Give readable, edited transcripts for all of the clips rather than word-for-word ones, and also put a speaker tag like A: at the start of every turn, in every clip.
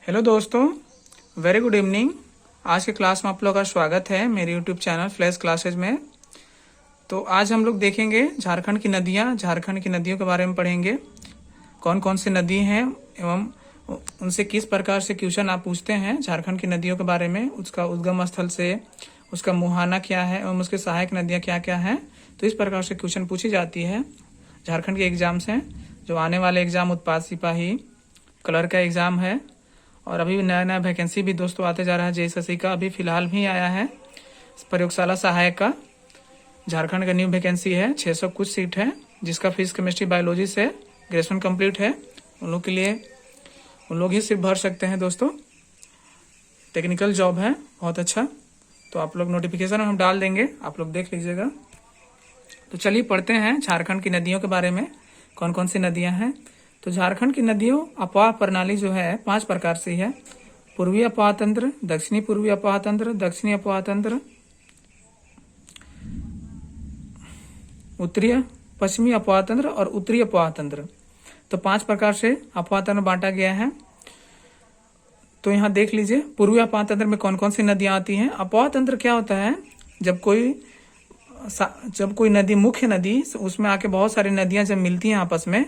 A: Hello दोस्तों, very good evening. आज के क्लास में आप लोगों का स्वागत है मेरे यूट्यूब चैनल फ्लैश क्लासेज में। तो आज हम लोग देखेंगे झारखंड की नदियाँ, झारखंड की नदियों के बारे में पढ़ेंगे। कौन कौन सी नदी हैं एवं उनसे किस प्रकार से क्वेश्चन आप पूछते हैं झारखंड की नदियों के बारे में, उसका उद्गम स्थल से, उसका मुहाना क्या है एवं उसके सहायक नदियाँ क्या क्या हैं। तो इस प्रकार से क्वेश्चन पूछी जाती है झारखंड के एग्जाम से। जो आने वाले एग्जाम उत्पाद सिपाही कलर का एग्जाम है, और अभी नया नया वैकेंसी भी दोस्तों आते जा रहा है। जेएसएससी का अभी फिलहाल भी आया है, प्रयोगशाला सहायक का झारखंड का न्यू वैकेंसी है। 600 कुछ सीट है, जिसका फिजिक्स केमिस्ट्री बायोलॉजी से ग्रेजुएशन कंप्लीट है। उन लोग के लिए उन लोग ही सिर्फ भर सकते हैं दोस्तों। टेक्निकल जॉब है, बहुत अच्छा। तो आप लोग नोटिफिकेशन हम डाल देंगे, आप लोग देख लीजिएगा। तो चलिए पढ़ते हैं झारखंड की नदियों के बारे में, कौन कौन सी नदियां हैं। तो झारखंड की नदियों अफवाह प्रणाली जो है 5 प्रकार से है। पूर्वी अफवाह तंत्र, दक्षिणी पूर्वी अफवाह तंत्र, दक्षिणी अफवाह तंत्र, उत्तरीय पश्चिमी अफवाह तंत्र और उत्तरी अफवाह तंत्र। तो 5 प्रकार से अफवाह तंत्र बांटा गया है। तो यहाँ देख लीजिए पूर्वी अफवाह तंत्र में कौन कौन सी नदियां आती हैं। अफवाह तंत्र क्या होता है, जब कोई नदी, मुख्य नदी, उसमें आके बहुत सारी नदियां जब मिलती हैं आपस में,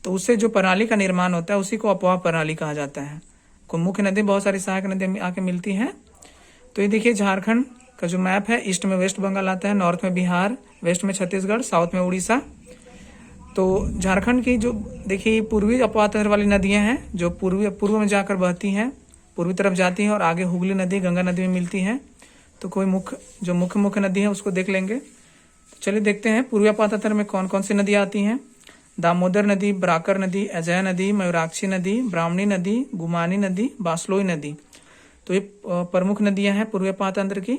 A: तो उससे जो प्रणाली का निर्माण होता है उसी को अफवाह प्रणाली कहा जाता है। कोई मुख्य नदी बहुत सारी सहायक नदियां आके मिलती हैं। तो ये देखिए झारखंड का जो मैप है, ईस्ट में वेस्ट बंगाल आता है, नॉर्थ में बिहार, वेस्ट में छत्तीसगढ़, साउथ में उड़ीसा। तो झारखंड की जो देखिए पूर्वी अफवाह तंत्र वाली नदियां हैं, जो पूर्व में जाकर बहती हैं, पूर्वी तरफ जाती हैं और आगे हुगली नदी, गंगा नदी में मिलती हैं। तो कोई मुख्य नदी है उसको देख लेंगे। तो चलिए देखते हैं पूर्वी अफवाह तंत्र में कौन कौन सी नदियां आती हैं। दामोदर नदी, बराकर नदी, अजय नदी, मयूराक्षी नदी, ब्राह्मणी नदी, गुमानी नदी, बासलोई नदी। तो ये प्रमुख नदियां हैं पूर्वी अफवाह तंत्र की।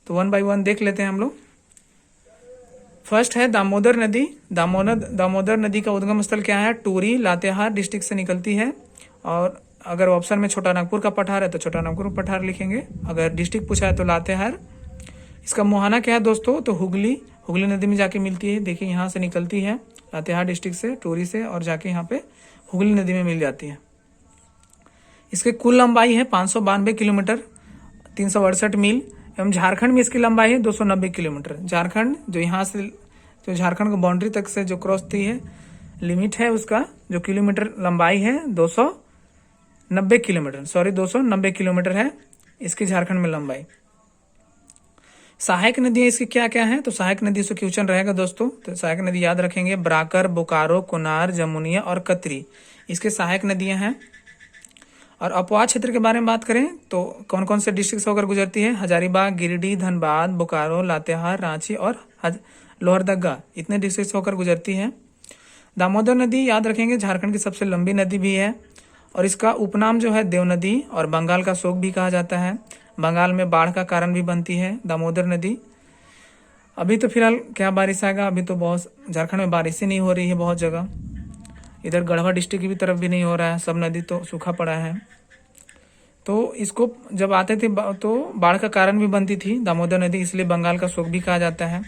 A: तो 1 बाय 1 देख लेते हैं हम लोग। फर्स्ट है दामोदर नदी। दामोदर नदी का उद्गम स्थल क्या है? टूरी, लातेहार डिस्ट्रिक्ट से निकलती है। और अगर ऑप्शन में छोटा नागपुर का पठार है तो छोटा नागपुर पठार लिखेंगे, अगर डिस्ट्रिक्ट पूछा है तो लातेहार। इसका मुहाना क्या है दोस्तों? तो हुगली नदी में जाके मिलती है। देखिए यहाँ से निकलती है लातेहार डिस्ट्रिक्ट से, टोरी से, और जाके यहाँ पे हुगली नदी में मिल जाती है। इसकी कुल लंबाई है 592 किलोमीटर 368 मील एवं झारखंड में इसकी लंबाई है 290 किलोमीटर। झारखंड जो यहाँ से जो झारखंड को बाउंड्री तक से जो क्रॉस थी है, लिमिट है उसका जो किलोमीटर लंबाई है 290 किलोमीटर है इसकी झारखंड में लंबाई। सहायक नदियां इसकी क्या क्या हैं? तो सहायक नदी से क्वेश्चन रहेगा दोस्तों। तो सहायक नदी याद रखेंगे, बराकर, बोकारो, कुनार, जमुनिया और कतरी इसके सहायक नदियां हैं। और अफवाह क्षेत्र के बारे में बात करें तो कौन कौन से डिस्ट्रिक्ट से होकर गुजरती है? हजारीबाग, गिरिडीह, धनबाद, बोकारो, लातेहार, रांची और लोहरदगा, इतने डिस्ट्रिक्ट से होकर गुजरती है। दामोदर नदी याद रखेंगे झारखंड की सबसे लंबी नदी भी है, और इसका उपनाम जो है देव नदी और बंगाल का शोक भी कहा जाता है। बंगाल में बाढ़ का कारण भी बनती है दामोदर नदी। अभी तो फिलहाल क्या बारिश आएगा, अभी तो बहुत झारखंड में बारिश ही नहीं हो रही है बहुत जगह। इधर गढ़वा डिस्ट्रिक्ट की भी तरफ भी नहीं हो रहा है, सब नदी तो सूखा पड़ा है। तो इसको जब आते थे तो बाढ़ का कारण भी बनती थी दामोदर नदी, इसलिए बंगाल का शोक भी कहा जाता है,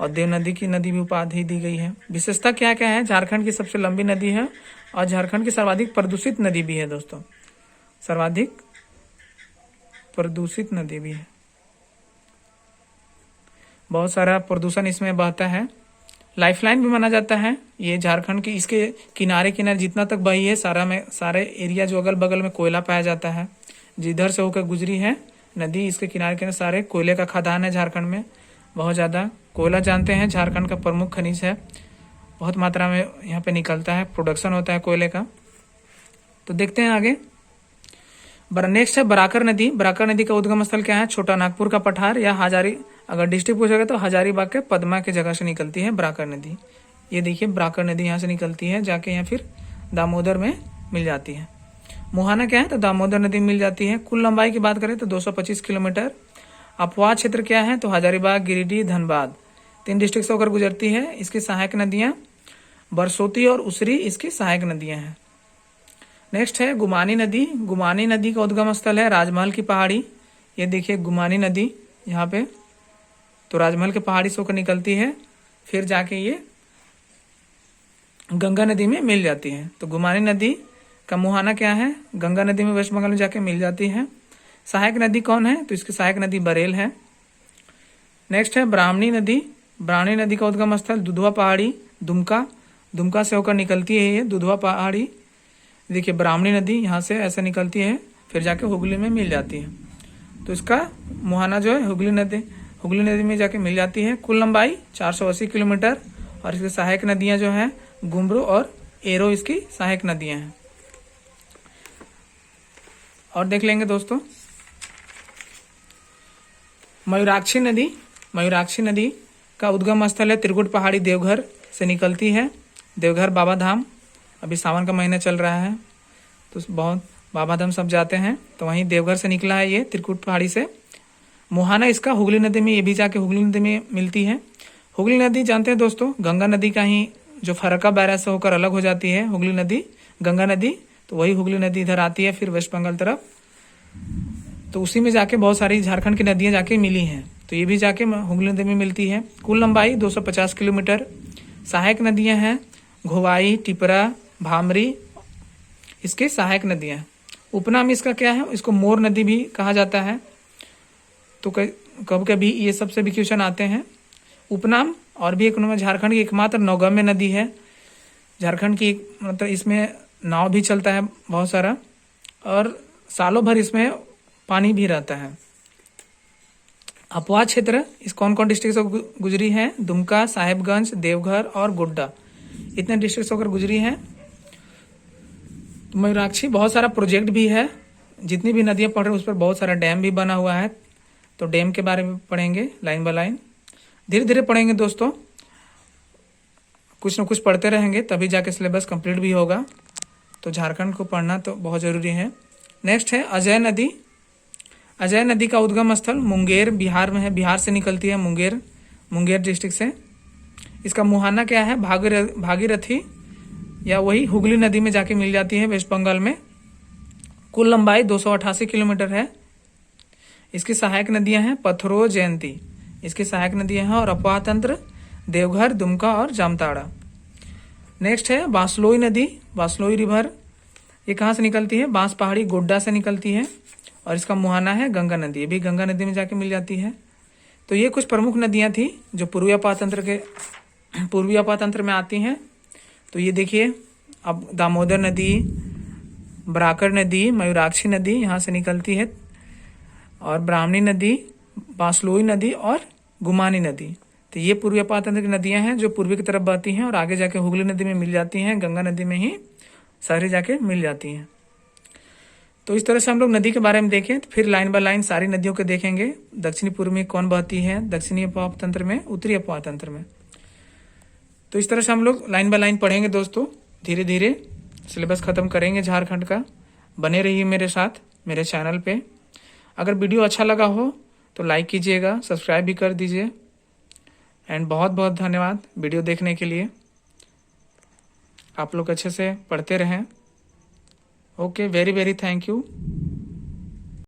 A: और देव नदी की नदी भी उपाधि दी गई है। विशेषता क्या क्या है? झारखंड की सबसे लंबी नदी है और झारखंड की सर्वाधिक प्रदूषित नदी भी है दोस्तों, सर्वाधिक प्रदूषित नदी भी है। बहुत सारा प्रदूषण इसमें बहता है। लाइफलाइन भी माना जाता है ये झारखंड की। इसके किनारे जितना तक बही है सारे एरिया जो अगल बगल में कोयला पाया जाता है, जिधर से होकर गुजरी है नदी, इसके किनारे सारे कोयले का खदान है झारखंड में। बहुत ज़्यादा कोयला जानते हैं झारखंड का प्रमुख खनिज है, बहुत मात्रा में यहाँ पे निकलता है, प्रोडक्शन होता है कोयले का। तो देखते हैं आगे। नेक्स्ट है बराकर नदी। बराकर नदी का उद्गम स्थल क्या है? छोटा नागपुर का पठार या अगर डिस्ट्रिक्ट पूछेगा तो हजारीबाग के पदमा के जगह से निकलती है बराकर नदी। ये देखिए बराकर नदी यहाँ से निकलती है, जाके यहाँ फिर दामोदर में मिल जाती है। मुहाना क्या है? तो दामोदर नदी मिल जाती है। कुल लंबाई की बात करें तो 225 किलोमीटर। अफवाह क्षेत्र क्या है? तो हजारीबाग, गिरिडीह, धनबाद, 3 डिस्ट्रिक्ट से होकर गुजरती है। इसकी सहायक नदियां बरसोती और उसरी इसकी सहायक नदियां हैं। नेक्स्ट है गुमानी नदी। गुमानी नदी का उद्गम स्थल है राजमहल की पहाड़ी। ये देखिए गुमानी नदी यहाँ पे, तो राजमहल के पहाड़ी से होकर निकलती है, फिर जाके ये गंगा नदी में मिल जाती है। तो गुमानी नदी का मुहाना क्या है, गंगा नदी में वेस्ट बंगाल में जाके मिल जाती है। सहायक नदी कौन है, तो इसकी सहायक नदी बरेल है। नेक्स्ट है ब्राह्मणी नदी। ब्राह्मणी नदी का उद्गम स्थल दुधवा पहाड़ी, दुमका। दुमका से होकर निकलती है ये दुधवा पहाड़ी। देखिए ब्राह्मणी नदी यहाँ से ऐसे निकलती है, फिर जाके हुगली में मिल जाती है। तो इसका मुहाना जो है हुगली नदी में जाके मिल जाती है। कुल लंबाई 480 किलोमीटर और इसकी सहायक नदियां जो हैं गुमरू और एरो इसकी सहायक नदियां हैं। और देख लेंगे दोस्तों मयूराक्षी नदी। मयूराक्षी नदी का उद्गम स्थल है त्रिकुट पहाड़ी, देवघर से निकलती है। देवघर बाबा धाम, अभी सावन का महीना चल रहा है तो बहुत बाबा धाम सब जाते हैं, तो वहीं देवघर से निकला है ये त्रिकुट पहाड़ी से। मुहाना इसका हुगली नदी में, ये भी जाके हुगली नदी में मिलती है। हुगली नदी जानते हैं दोस्तों गंगा नदी का ही जो फरक्का बैराज से होकर अलग हो जाती है हुगली नदी, गंगा नदी, तो वही हुगली नदी इधर आती है फिर वेस्ट बंगाल तरफ। तो उसी में जाके बहुत सारी झारखंड की नदियां जाके मिली हैं, तो ये भी जाके हुगली नदी में मिलती है। कुल लंबाई 250 किलोमीटर। सहायक नदियां हैं घोवाई, टिपरा, भामरी, इसके सहायक नदियां। उपनाम इसका क्या है, इसको मोर नदी भी कहा जाता है। तो कभी कभी ये सबसे भी क्वेश्चन आते हैं। उपनाम और भी एक नंबर झारखंड की एकमात्र नौगम्य नदी है। झारखंड की मतलब इसमें नाव भी चलता है बहुत सारा और सालों भर इसमें पानी भी रहता है। अपवाह क्षेत्र इस कौन कौन डिस्ट्रिक्ट से गुजरी है, दुमका, साहेबगंज, देवघर और गोड्डा, इतने डिस्ट्रिक्ट होकर गुजरी है। मयूराक्षी बहुत सारा प्रोजेक्ट भी है, जितनी भी नदियां पढ़ रहे हैं उस पर बहुत सारा डैम भी बना हुआ है, तो डैम के बारे में पढ़ेंगे लाइन बाय लाइन, धीरे धीरे पढ़ेंगे दोस्तों, कुछ न कुछ पढ़ते रहेंगे तभी जाके सिलेबस कंप्लीट भी होगा। तो झारखंड को पढ़ना तो बहुत ज़रूरी है। नेक्स्ट है अजय नदी। अजय नदी का उद्गम स्थल मुंगेर, बिहार में है, बिहार से निकलती है मुंगेर डिस्ट्रिक्ट से। इसका मुहाना क्या है, भागीरथी या वही हुगली नदी में जाके मिल जाती है वेस्ट बंगाल में। कुल लंबाई 288 किलोमीटर है। इसकी सहायक नदियां हैं पथरो, जयंती, इसकी सहायक नदियां हैं, और अपवाह तंत्र देवघर, दुमका और जामताड़ा। नेक्स्ट है बांसलोई नदी, बांसलोई रिवर, ये कहाँ से निकलती है, बांस पहाड़ी, गोड्डा से निकलती है, और इसका मुहाना है गंगा नदी, ये भी गंगा नदी में जाके मिल जाती है। तो ये कुछ प्रमुख नदियां थी जो पूर्वी अपातंत्र में आती हैं। तो ये देखिए अब दामोदर नदी, बराकर नदी, मयूराक्षी नदी यहाँ से निकलती है, और ब्राह्मणी नदी, बांसलोई नदी और गुमानी नदी। तो ये पूर्वी अपातंत्र की नदियां हैं जो पूर्वी की तरफ बहती हैं और आगे जाके हुगली नदी में मिल जाती हैं, गंगा नदी में ही सारी जाके मिल जाती हैं। तो इस तरह से हम लोग नदी के बारे में देखें तो फिर लाइन बाय लाइन सारी नदियों को देखेंगे, दक्षिणी पूर्व में कौन बहती है, दक्षिणी अपातंत्र में, उत्तरी अपातंत्र में। तो इस तरह से हम लोग लाइन बाय लाइन पढ़ेंगे दोस्तों, धीरे धीरे सिलेबस खत्म करेंगे झारखंड का। बने रहिए मेरे साथ मेरे चैनल पे। अगर वीडियो अच्छा लगा हो तो लाइक कीजिएगा, सब्सक्राइब भी कर दीजिए। एंड बहुत बहुत धन्यवाद वीडियो देखने के लिए। आप लोग अच्छे से पढ़ते रहें। Okay, very very thank you.